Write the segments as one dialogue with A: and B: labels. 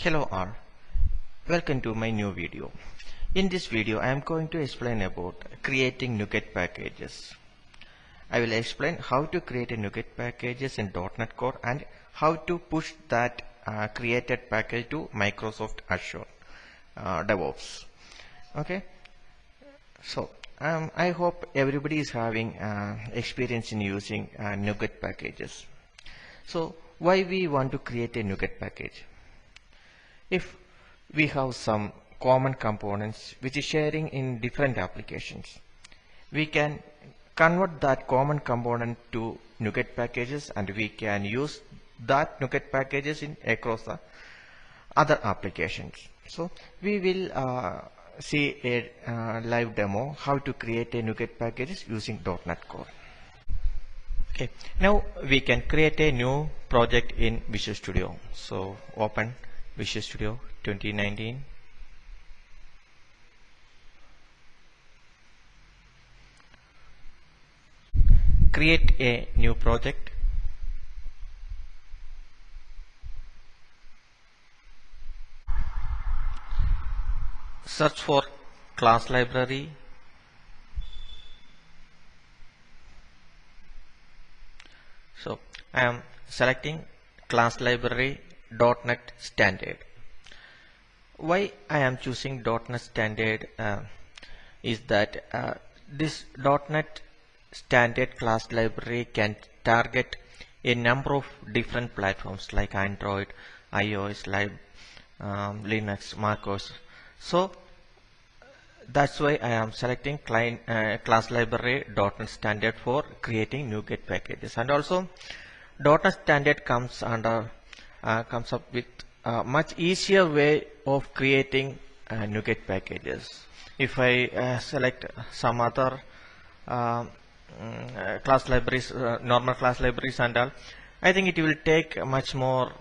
A: Hello all, welcome to my new video. In this video I am going to explain about creating Nuget packages. I will explain how to create a Nuget packages in .NET Core and how to push that created package to Microsoft Azure Devops. Okay, so I hope everybody is having experience in using Nuget packages. So why we want to create a Nuget package? If we have some common components which is sharing in different applications, we can convert that common component to Nuget packages and we can use that Nuget packages in across the other applications. So we will see a live demo how to create a Nuget packages using .NET Core. Okay, now we can create a new project in Visual Studio. So open Visual Studio 2019. Create a new project. Search for class library. So I am selecting class library .NET Standard. Why I am choosing .NET Standard is that this .NET Standard class library can target a number of different platforms like Android, iOS, Linux, macOS. So that's why I am selecting class library .NET Standard for creating Nuget packages. And also .NET Standard comes up with a much easier way of creating Nuget packages. If I select some other class libraries, normal class libraries and all, I think it will take much more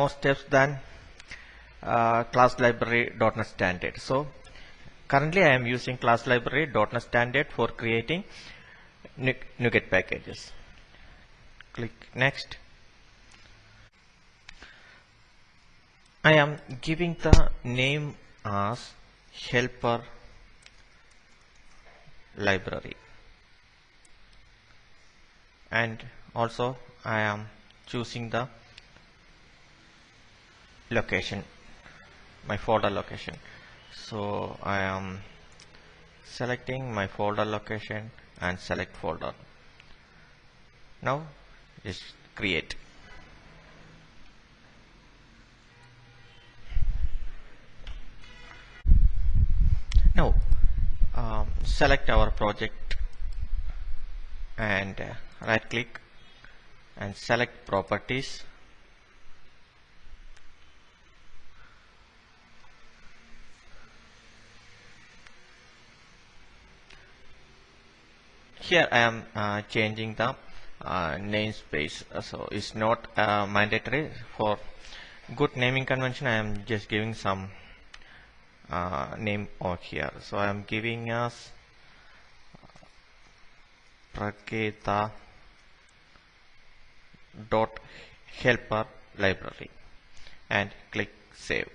A: steps than class library .NET Standard. So currently I am using class library .NET Standard for creating Nuget packages. Click next. I am giving the name as helper library, and also I am choosing the location, my folder location. So I am selecting my folder location and select folder. Now just create. Now select our project and right click and select properties. Here I am changing the namespace, so it's not mandatory. For good naming convention I am just giving some name over here. So I am giving us Praketa dot helper library and click save.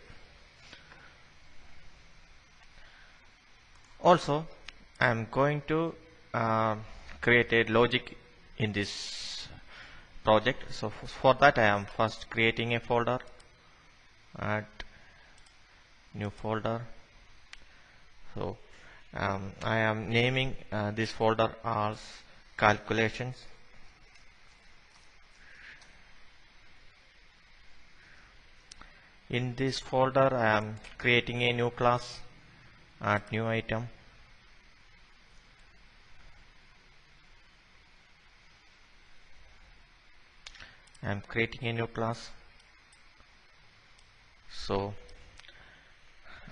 A: Also I am going to create a logic in this project. So for that I am first creating a folder, add new folder. So I am naming this folder as calculations. In this folder I am creating a new class, add new item. I am creating a new class. So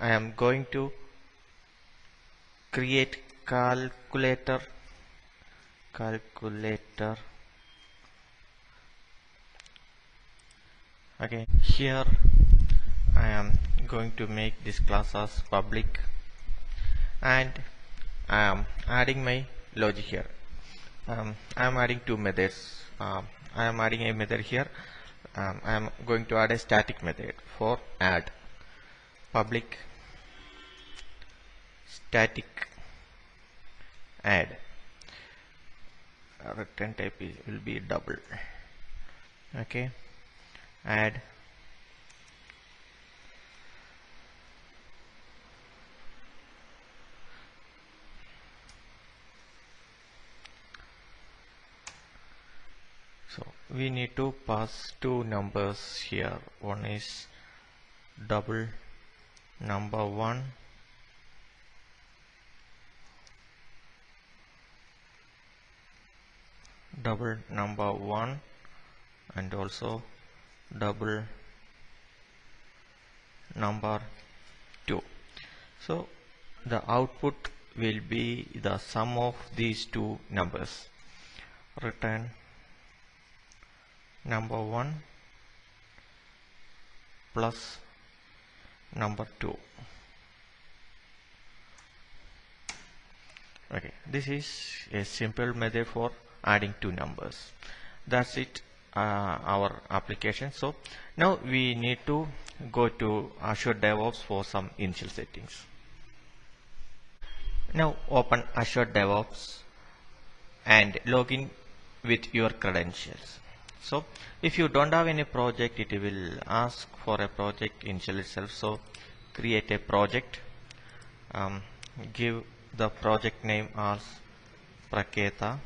A: I am going to create calculator. Okay, here I am going to make this class as public and I am adding my logic here. I am adding two methods. I am adding a method here I am going to add a static method for add public static add. Return type will be double. Okay, add so we need to pass two numbers here. One is double number 1 double number 1 and also double number 2. So the output will be the sum of these two numbers. Return number 1 plus number 2. Okay, this is a simple method for adding two numbers. That's it, our application. So now we need to go to Azure DevOps for some initial settings. Now open Azure DevOps and log in with your credentials. So if you don't have any project, it will ask for a project initial itself. So create a project, give the project name as Praketa,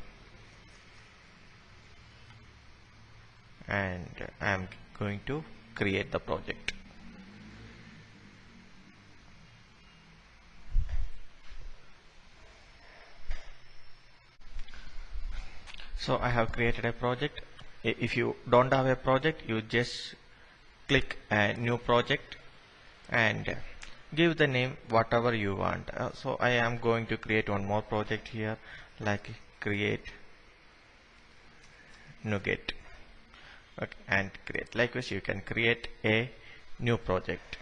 A: and I am going to create the project. So I have created a project. If you don't have a project, you just click a new project and give the name whatever you want. So I am going to create one more project here, like create Nougat. Okay, and create. Likewise, you can create a new project.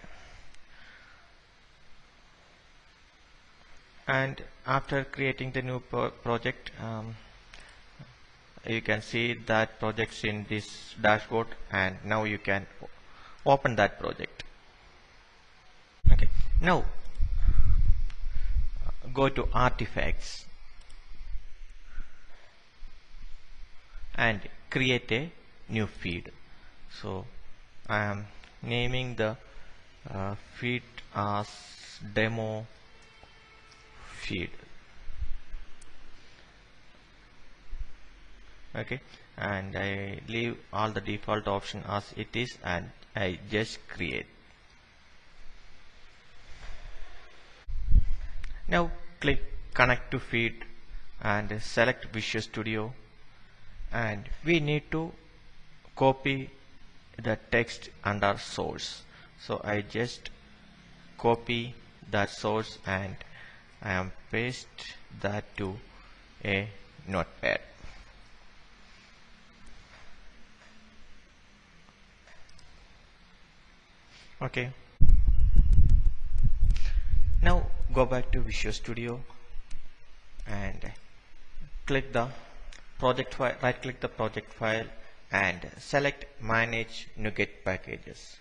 A: And after creating the new project, you can see that projects in this dashboard, and now you can open that project. Okay, now go to artifacts and create a new feed. So I am naming the feed as demo feed. Okay, and I leave all the default option as it is, and I just create. Now click connect to feed and select Visual Studio, and we need to copy the text under source. So I just copy that source and I am paste that to a notepad. Okay, now go back to Visual Studio and click the project file, right click the project file and select manage Nuget packages.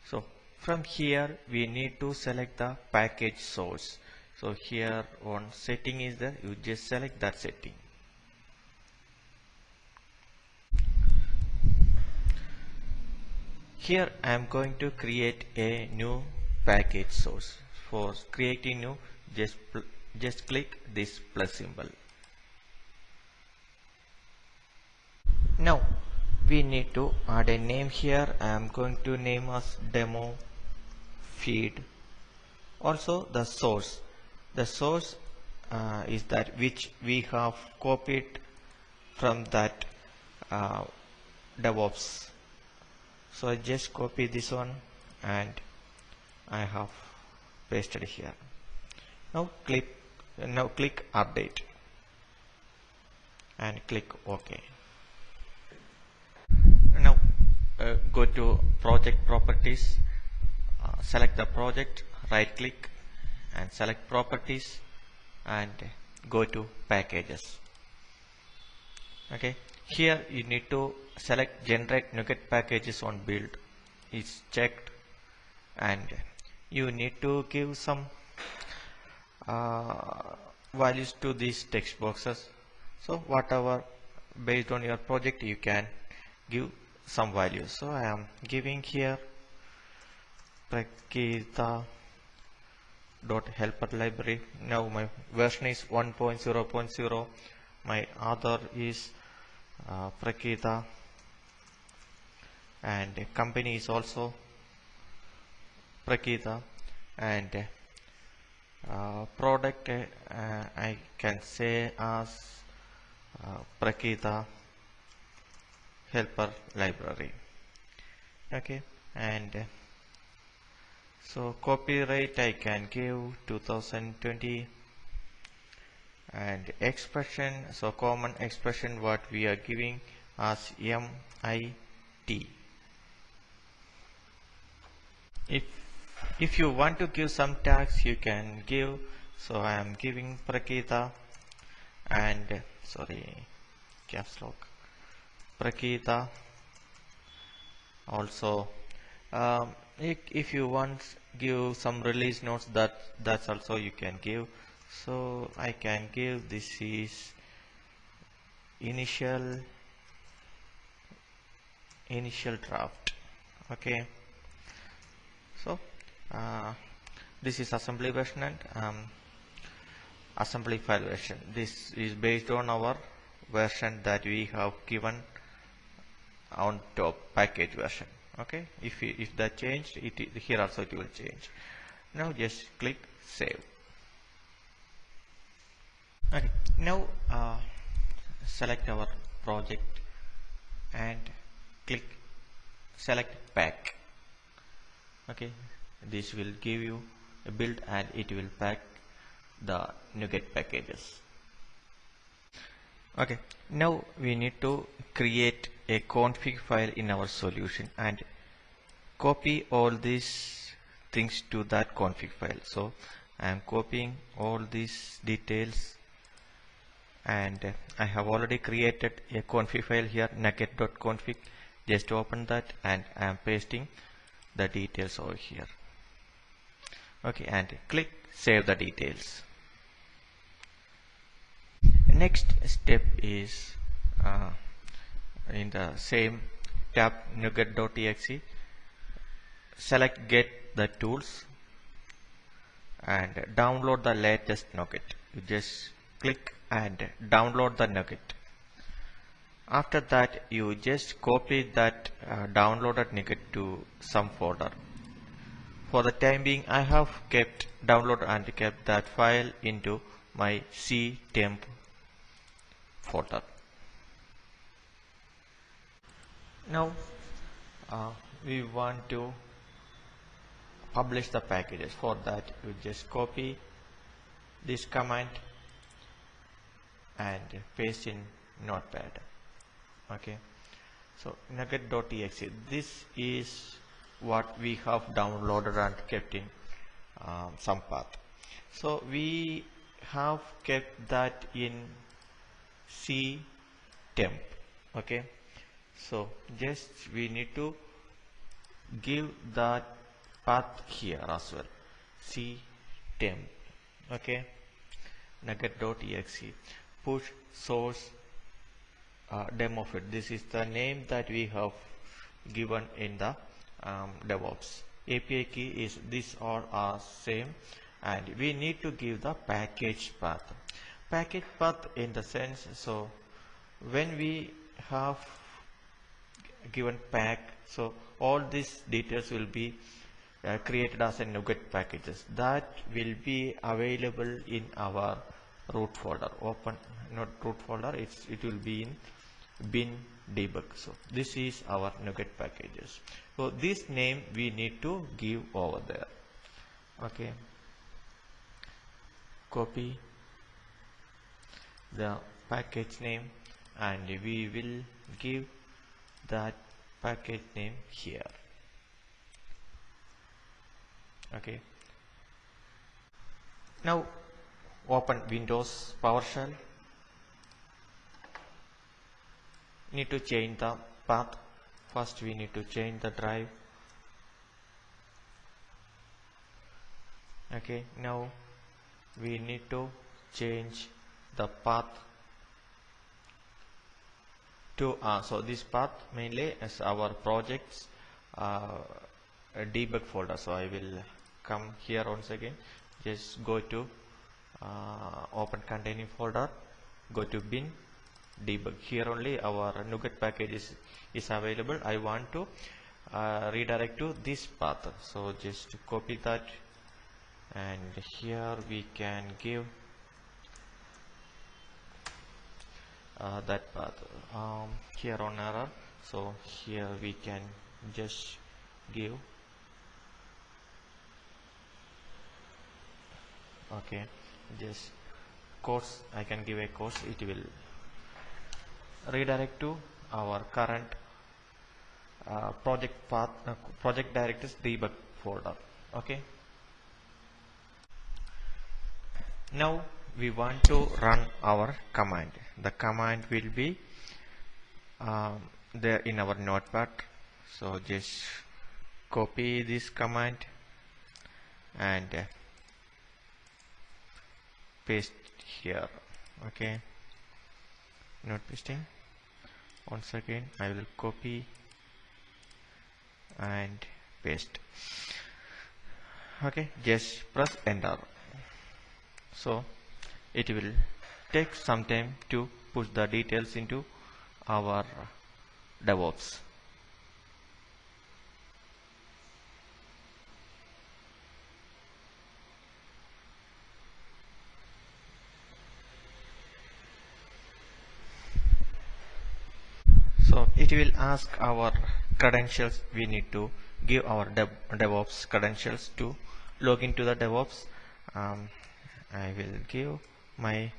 A: So from here we need to select the package source. So here one setting is there, you just select that setting. Here I am going to create a new package source. For creating new, just click this plus symbol. Now we need to add a name here. I am going to name as demo feed. Also the source. The source is that which we have copied from that DevOps. So I just copy this one and I have pasted here. Now click update and click OK. Now go to project properties, select the project, right click and select properties and go to packages. Okay, here you need to select generate Nuget packages on build is checked, and you need to give some uh, values to these text boxes. So whatever based on your project you can give some values. So I am giving here Prakita dot helper library. Now my version is 1.0.0. My author is Prakita, and company is also Prakita, and product I can say as Prakita helper library. Okay, and so copyright I can give 2020, and expression, so common expression what we are giving as MIT. If you want to give some tags you can give. So I am giving Prakita, and sorry, caps lock Prakita. Also if you want give some release notes, that's also you can give. So I can give this is initial draft. Okay, so this is assembly version and assembly file version. This is based on our version that we have given on top package version. Okay, if that changed, here also it will change. Now just click save. Okay, now select our project and click select pack. Okay, this will give you a build and it will pack the Nuget packages. Okay, now we need to create a config file in our solution and copy all these things to that config file. So I am copying all these details, and I have already created a config file here, nuget.config. Just open that and I am pasting the details over here. Okay, and click save the details. Next step is in the same tab nuget.exe, select get the tools and download the latest Nougat. You just click and download the Nougat. After that you just copy that downloaded Nougat to some folder. For the time being I have kept download and kept that file into my C temp folder. Now we want to publish the packages. For that you just copy this command and paste in notepad. Okay, so nuget.exe, this is what we have downloaded and kept in some path. So we have kept that in C temp. Okay, so just we need to give that path here as well, C temp. Okay, nuget.exe push source demo fit. This is the name that we have given in the DevOps. API key is this all are same, and we need to give the package path. Package path in the sense, so when we have given pack, so all these details will be created as a Nougat packages that will be available in our root folder. Open, not root folder, it will be in bin debug. So this is our Nougat packages. So this name we need to give over there. Okay, copy the package name and we will give that package name here. Okay, now open Windows PowerShell. Need to change the path. First we need to change the drive. Okay, now we need to change the path to so this path mainly is our projects debug folder. So I will come here once again, just go to open containing folder, go to bin debug. Here only our Nuget package is available. I want to redirect to this path, so just copy that, and here we can give that path here on error. So here we can just give, okay, just course. I can give a course. It will redirect to our current project path, project directories debug folder. Okay, now we want to run our command. The command will be there in our notepad, so just copy this command and paste here. Okay, not pasting. Once again I will copy and paste. Okay, just press enter. So it will take some time to push the details into our DevOps. So it will ask our credentials. We need to give our DevOps credentials to log into the DevOps. I will give my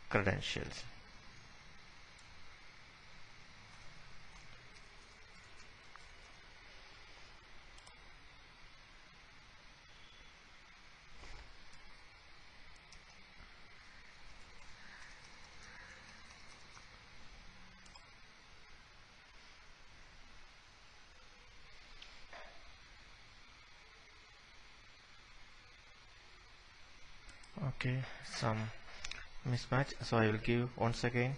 A: credentials. Okay, some mismatch, so I will give once again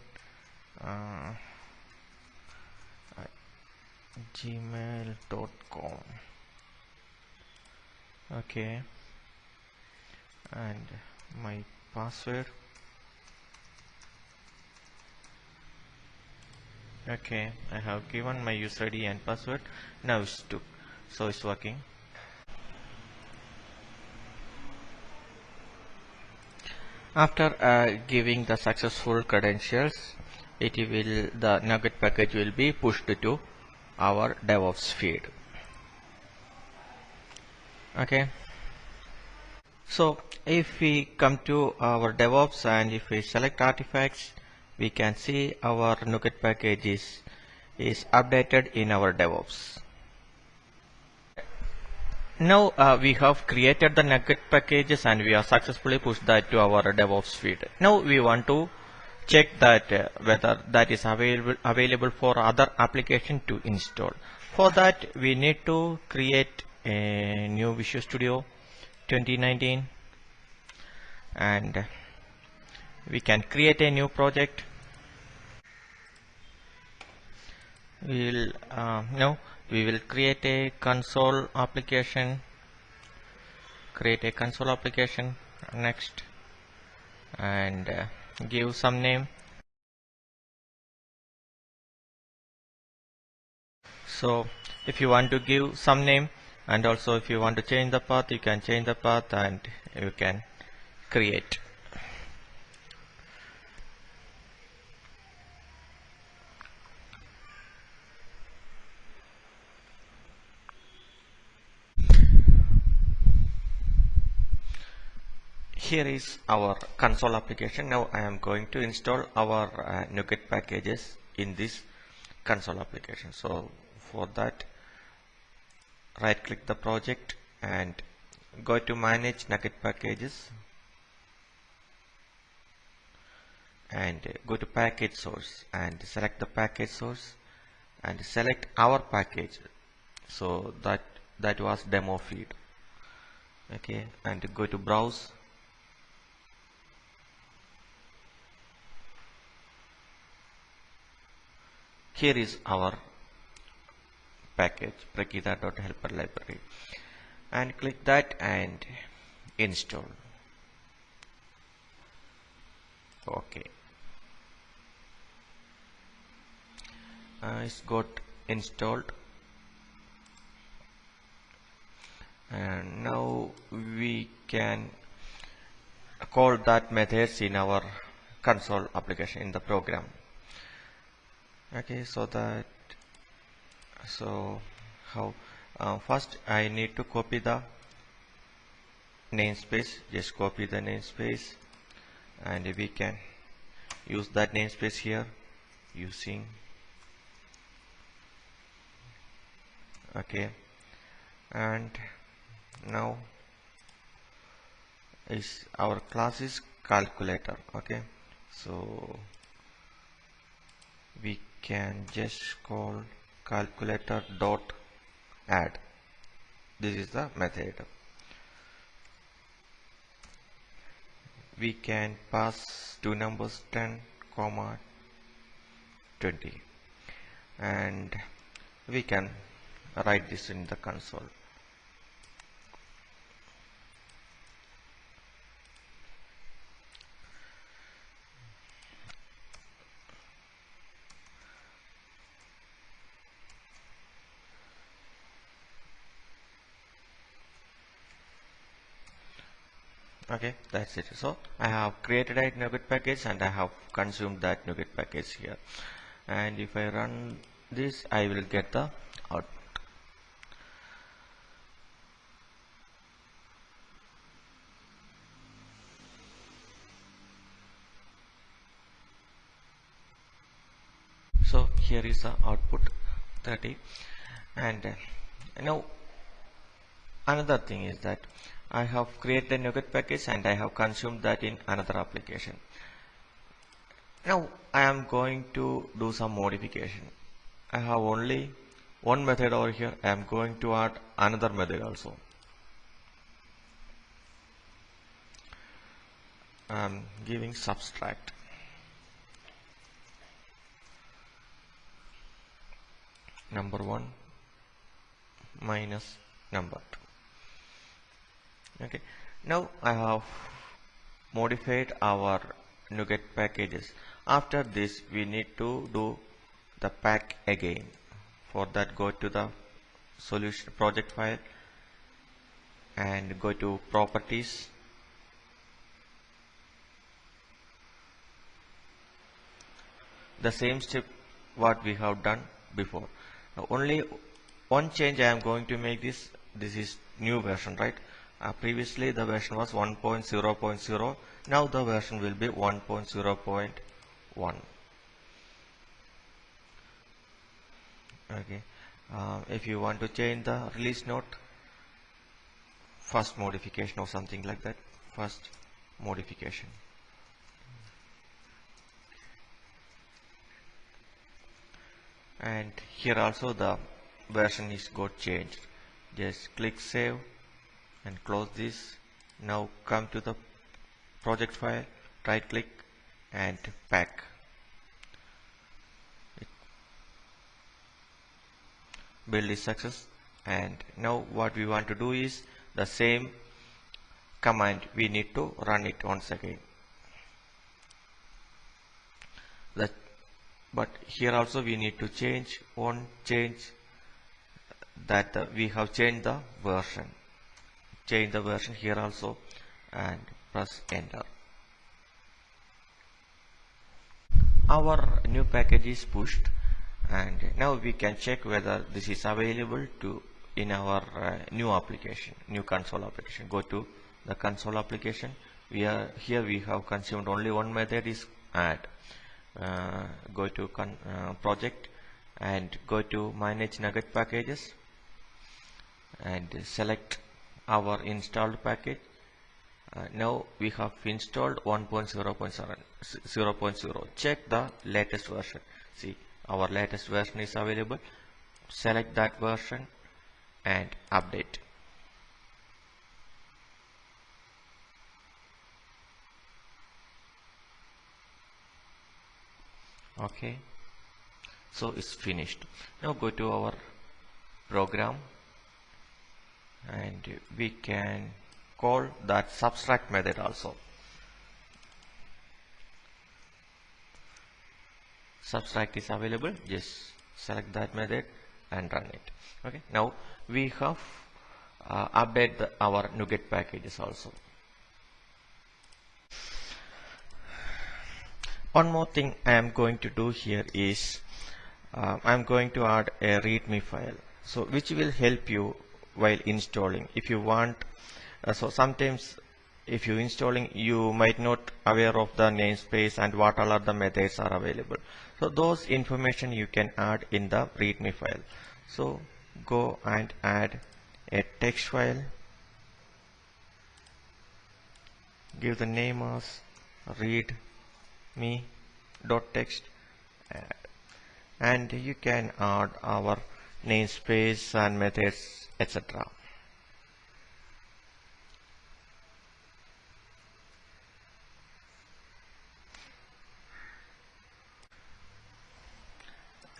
A: gmail.com. okay, and my password. Okay, I have given my user ID and password. Now it's took, so it's working. After giving the successful credentials, the Nuget package will be pushed to our DevOps feed. Okay, so if we come to our DevOps and if we select artifacts, we can see our Nuget package is updated in our DevOps. Now we have created the Nuget packages and we have successfully pushed that to our DevOps feed. Now we want to check that whether that is available for other application to install. For that we need to create a new Visual Studio 2019 and we can create a new project. Now we will create a console application. Next, and give some name. So if you want to give some name, and also if you want to change the path, you can change the path and you can create. Here is our console application. Now I am going to install our Nuget packages in this console application. So for that, right click the project and go to manage Nuget packages. and go to package source and select the package source and select our package. So that was demo feed. Okay, and go to browse. Here is our package Prakita.helper library, and click that and install. Okay, it's got installed, and now we can call that methods in our console application in the program. Okay, so how first I need to copy the namespace. Just copy the namespace, and we can use that namespace here using. Okay, and now is our class is calculator. Okay, so we can just call calculator dot add. This is the method. We can pass two numbers 10, 20, and we can write this in the console. Okay, that's it. So I have created a Nuget package and I have consumed that Nuget package here, and if I run this I will get the output. So here is the output 30, and now another thing is that I have created a Nougat package and I have consumed that in another application. Now I am going to do some modification. I have only one method over here. I am going to add another method also. I am giving subtract. Number 1 minus number 2. Okay, now I have modified our Nougat packages. After this we need to do the pack again. For that, go to the solution project file and go to properties, the same step what we have done before. Now, only one change I am going to make this is new version, right? Previously the version was 1.0.0. now the version will be 1.0.1. okay, if you want to change the release note, first modification or something like that, first modification, and here also the version is got changed. Just click save and close this. Now come to the project file, right click and pack. Build is success, and now what we want to do is the same command we need to run it once again. But here also we need to change that we have changed the version. Change the version here also and press enter. Our new package is pushed, and now we can check whether this is available to in our new application, new console application. Go to the console application. Here we have consumed only one method is add. Go to project and go to manage Nuget packages and select our installed package. Now we have installed 1.0.7. 0.0. Check the latest version. See, our latest version is available. Select that version and update. Okay, so it's finished. Now go to our program and we can call that subtract method also. Subtract is available, just select that method and run it. Okay, now we have update our Nuget packages also. One more thing I am going to do here is I am going to add a Readme file, so which will help you while installing. If you want, so sometimes if you installing, you might not aware of the namespace and what all are the methods are available. So those information you can add in the Readme file. So go and add a text file. Give the name as readme.txt and you can add our namespace and methods, etc.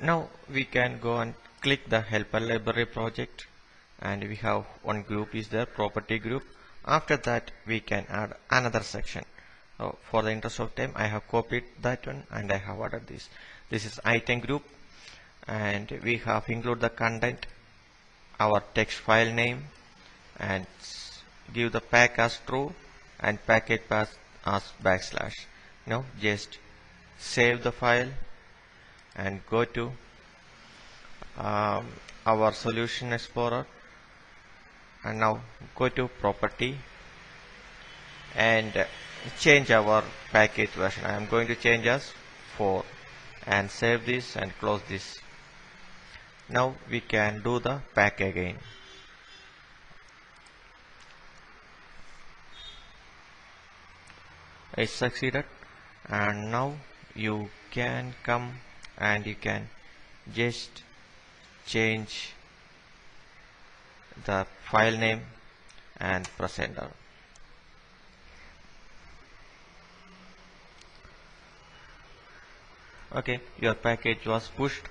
A: Now we can go and click the helper library project, and we have one group is there, property group. After that we can add another section. So for the interest of time I have copied that one and I have added this. This is item group, and we have include the content, our text file name, and give the pack as true and package path as \. Now just save the file and go to our solution explorer, and now go to property and change our package version. I am going to change as 4 and save this and close this. Now we can do the pack again. It succeeded, and now you can come and you can just change the file name and press enter. Okay, your package was pushed.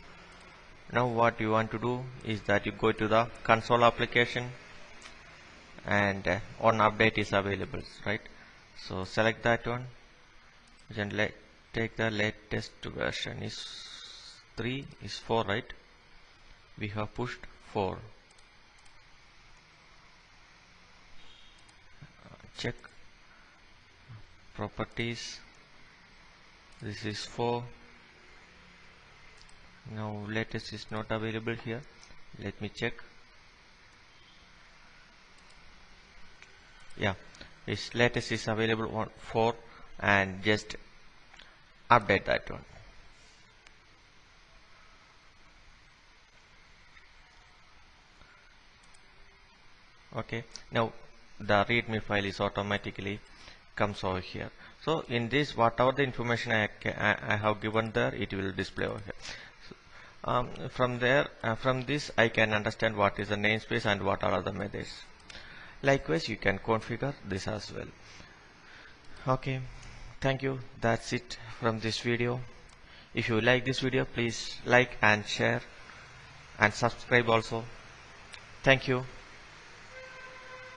A: Now what you want to do is that you go to the console application, and one update is available, right? So select that one and take the latest version is 3 is 4, right? We have pushed 4. Check properties, this is 4. Now latest is not available here. Let me check. Yeah, this latest is available on 4, and just update that one. Okay, now the readme file is automatically comes over here. So in this, whatever the information I have given there, it will display over here. From there, from this I can understand what is the namespace and what are the methods. Likewise, you can configure this as well. Okay, thank you. That's it from this video. If you like this video, please like and share and subscribe also. Thank you.